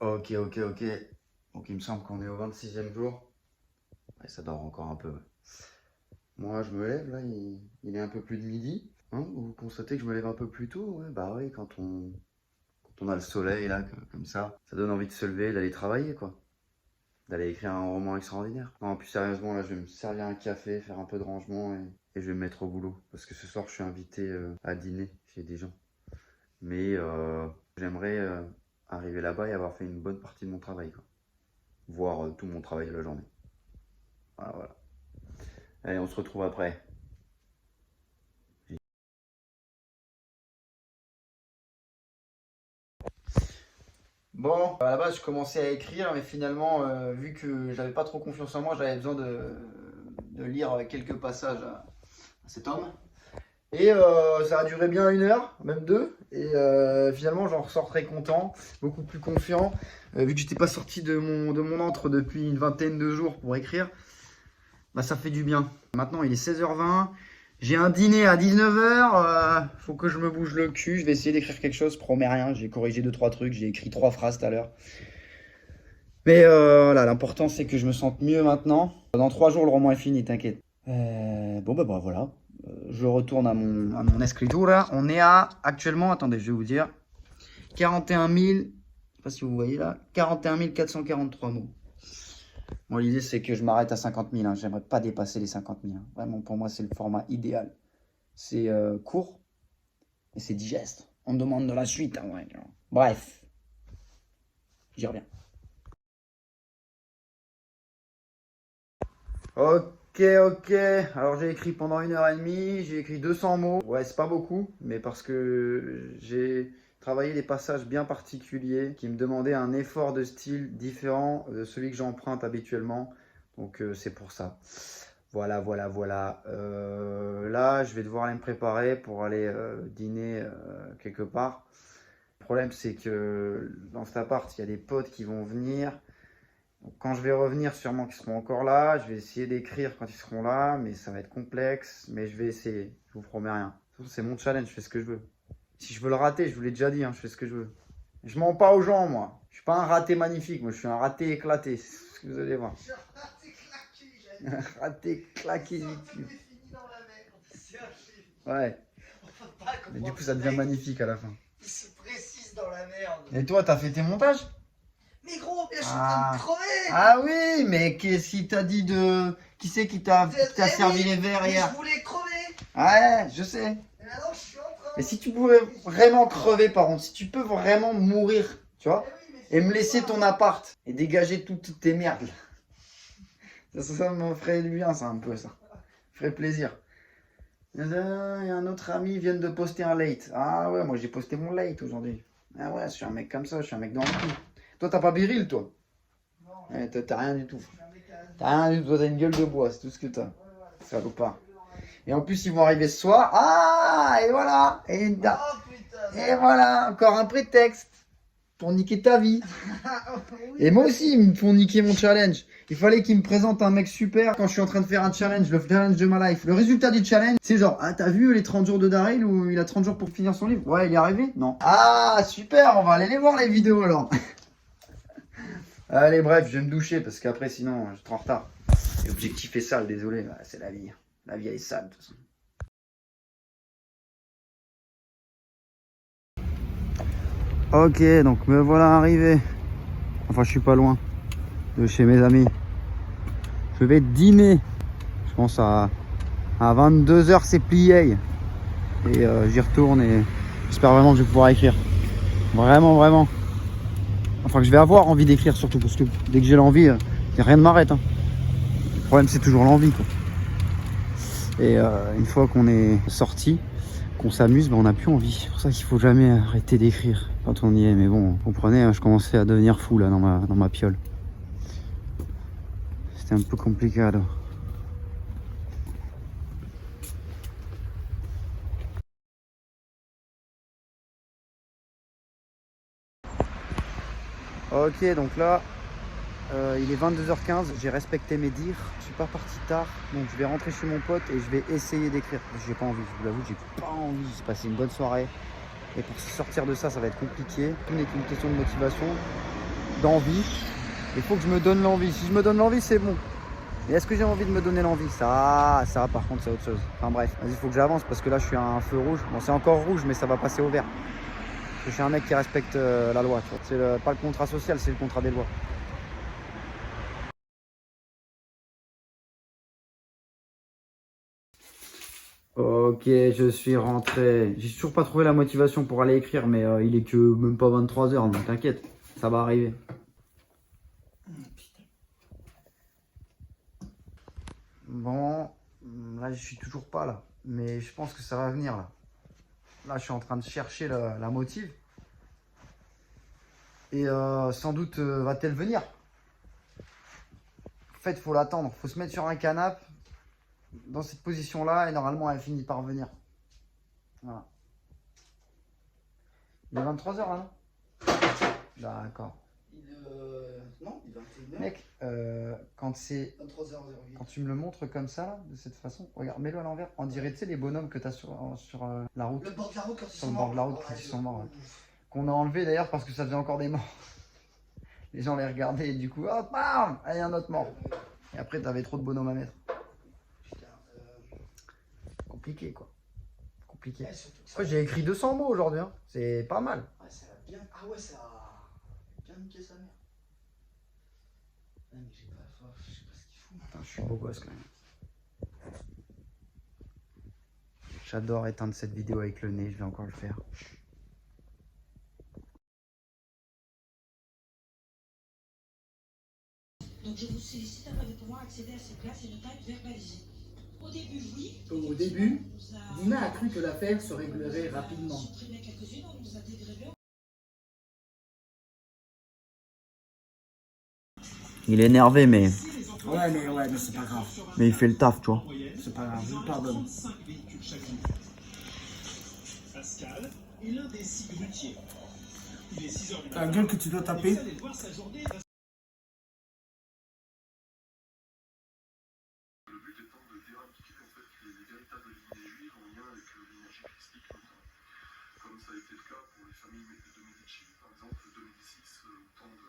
Ok. Donc il me semble qu'on est au 26e jour. Ouais, ça dort encore un peu. Ouais. Moi, je me lève, là, il est un peu plus de midi. Hein, vous constatez que je me lève un peu plus tôt? Ouais, bah oui, quand on a le soleil, là, comme ça donne envie de se lever, d'aller travailler, quoi. D'aller écrire un roman extraordinaire. Non, plus sérieusement, là, je vais me servir un café, faire un peu de rangement et je vais me mettre au boulot. Parce que ce soir, je suis invité à dîner chez des gens. Mais j'aimerais arriver là-bas et avoir fait une bonne partie de mon travail, quoi. Voir tout mon travail de la journée. Voilà. Allez, on se retrouve après. Bon, à la base, je commençais à écrire, mais finalement, vu que j'avais pas trop confiance en moi, j'avais besoin de lire quelques passages à cet homme. Et ça a duré bien 1 heure, même 2. Et finalement, j'en ressors très content, beaucoup plus confiant. Vu que j'étais pas sorti de mon antre depuis une vingtaine de jours pour écrire, bah, ça fait du bien. Maintenant, il est 16h20. J'ai un dîner à 19h. Faut que je me bouge le cul. Je vais essayer d'écrire quelque chose, promets rien. J'ai corrigé 2-3 trucs. J'ai écrit 3 phrases tout à l'heure. Mais voilà, l'important c'est que je me sente mieux maintenant. Dans 3 jours, le roman est fini, t'inquiète. Bon, bah voilà. Je retourne à mon escritura. On est à, actuellement, attendez, je vais vous dire, 41 000, je sais pas si vous voyez là, 41 443 mots. Moi, l'idée, c'est que je m'arrête à 50 000. Hein. J'aimerais pas dépasser les 50 000. Hein. Vraiment, pour moi, c'est le format idéal. C'est court et c'est digeste. On me demande de la suite. Hein, ouais. Bref, j'y reviens. Ok. Alors, j'ai écrit pendant 1h30. J'ai écrit 200 mots. Ouais, c'est pas beaucoup, mais parce que j'ai travaillé des passages bien particuliers qui me demandaient un effort de style différent de celui que j'emprunte habituellement. Donc, c'est pour ça. Voilà. Là, je vais devoir aller me préparer pour aller dîner quelque part. Le problème, c'est que dans cet appart, il y a des potes qui vont venir. Donc, quand je vais revenir, sûrement qu'ils seront encore là. Je vais essayer d'écrire quand ils seront là, mais ça va être complexe. Mais je vais essayer, je vous promets rien. C'est mon challenge, je fais ce que je veux. Si je veux le rater, je vous l'ai déjà dit, hein, je fais ce que je veux. Je mens pas aux gens, moi. Je suis pas un raté magnifique, moi je suis un raté éclaté. C'est ce que vous allez voir. Raté claqué YouTube. Ouais. Mais du coup, ça devient magnifique à la fin. Il se précise dans la merde. Et toi, t'as fait tes montages? Mais gros, je suis en train de crever. Ah oui, mais qu'est-ce qui t'a dit de... Qui c'est qui t'a servi les verres hier? Je voulais crever. Ouais, je sais. Et maintenant, je suis en train. Mais si tu pouvais vraiment crever, par contre, si tu peux vraiment mourir, tu vois, et me laisser ton appart et dégager toutes tes merdes. Ça me ferait du bien, ça, un peu, ça. Ça ferait plaisir. Il y a un autre ami vient de poster un late. Ah ouais, moi j'ai posté mon late aujourd'hui. Ah ouais, je suis un mec comme ça, je suis un mec dans le coup. Toi, t'as pas viril, toi? Non. Ouais, t'as rien du tout. T'as rien du tout, toi, t'as une gueule de bois, c'est tout ce que t'as. Salopard. Et en plus, ils vont arriver ce soir. Ah, et voilà. Oh putain. Et voilà, encore un prétexte pour niquer ta vie. Et moi aussi, ils me font niquer mon challenge. Il fallait qu'ils me présentent un mec super quand je suis en train de faire un challenge, le challenge de ma life. Le résultat du challenge, c'est genre, ah, t'as vu les 30 jours de Daryl où il a 30 jours pour finir son livre? Ouais, il est arrivé? Non. Ah, super, on va aller les voir les vidéos alors. Allez, bref, je vais me doucher parce qu'après, sinon, je suis en retard. L'objectif est sale, désolé, bah, c'est la vie. La vie elle est sale de toute façon. Ok, donc me voilà arrivé. Enfin, je suis pas loin de chez mes amis. Je vais dîner. Je pense à 22h, c'est plié. Et j'y retourne et j'espère vraiment que je vais pouvoir écrire. Vraiment. Enfin, que je vais avoir envie d'écrire surtout parce que dès que j'ai l'envie, rien ne m'arrête. Hein. Le problème, c'est toujours l'envie, quoi. Et une fois qu'on est sorti, qu'on s'amuse, on n'a plus envie. C'est pour ça qu'il faut jamais arrêter d'écrire quand on y est. Mais bon, vous comprenez, hein, je commençais à devenir fou là dans ma piole. C'était un peu compliqué alors. Ok, donc là, il est 22h15, j'ai respecté mes dires, je suis pas parti tard, donc je vais rentrer chez mon pote et je vais essayer d'écrire. J'ai pas envie, je vous l'avoue, j'ai pas envie, j'ai passé une bonne soirée et pour sortir de ça, ça va être compliqué. Tout n'est qu'une question de motivation. d'envie. Il faut que je me donne l'envie. Si je me donne l'envie, c'est bon. Mais est-ce que j'ai envie de me donner l'envie? Ça, par contre, c'est autre chose. Enfin bref, vas-y, il faut que j'avance parce que là, je suis à un feu rouge. Bon, c'est encore rouge, mais ça va passer au vert. Parce que je suis un mec qui respecte la loi. C'est pas le contrat social, c'est le contrat des lois. Ok, je suis rentré. J'ai toujours pas trouvé la motivation pour aller écrire, mais il est que même pas 23 h, donc t'inquiète, ça va arriver. Bon, là je suis toujours pas là, mais je pense que ça va venir là. Là je suis en train de chercher la motive. Et sans doute va-t-elle venir. En fait, il faut l'attendre, faut se mettre sur un canapé dans cette position-là et normalement elle finit par venir. Voilà. Il est 23 h là, non? D'accord. Non, il est 21 h. Mec, quand c'est. 23h08. Quand tu me le montres comme ça, là, de cette façon, regarde, mets-le à l'envers. On dirait, tu sais, les bonhommes que tu as sur la route. Le bord de la route quand ils Sur sont le morts. bord de la route quand ils sont morts. Ouais. Qu'on a enlevé d'ailleurs parce que ça faisait encore des morts. Les gens les regardaient et du coup, hop, bam, allez, un autre mort. Et après, t'avais trop de bonhommes à mettre. Putain, Compliqué, quoi. Compliqué. ouais, surtout que ça- Après, j'ai écrit 200 mots aujourd'hui, hein. C'est pas mal. Ouais, ça a bien. Ah ouais, ça a bien niqué sa mère. Ouais, mais j'ai pas. Je sais pas ce qu'il fout. Putain, je suis beau gosse quand même. J'adore éteindre cette vidéo avec le nez, je vais encore le faire. Donc je vous sollicite afin de pouvoir accéder à ces places et ne pas être verbalisé. Au début, oui. Au début, Dina a cru que l'affaire se réglerait rapidement. Supprimé quelques-unes, on nous a dégrévé. Il est énervé, mais Ouais, mais c'est pas grave. il fait le taf, tu vois. C'est pas grave, je le pardonne. Pascal est l'un des 6 grutiers. Il est 6 h du La matin. gueule que tu dois taper. Vous allez voir sa journée. Le but étant de dérampliquer en fait les véritables lignées juives en lien avec l'énergie christique notamment. Comme ça a été le cas pour les familles de Medici, par exemple, de Médicis, au temps de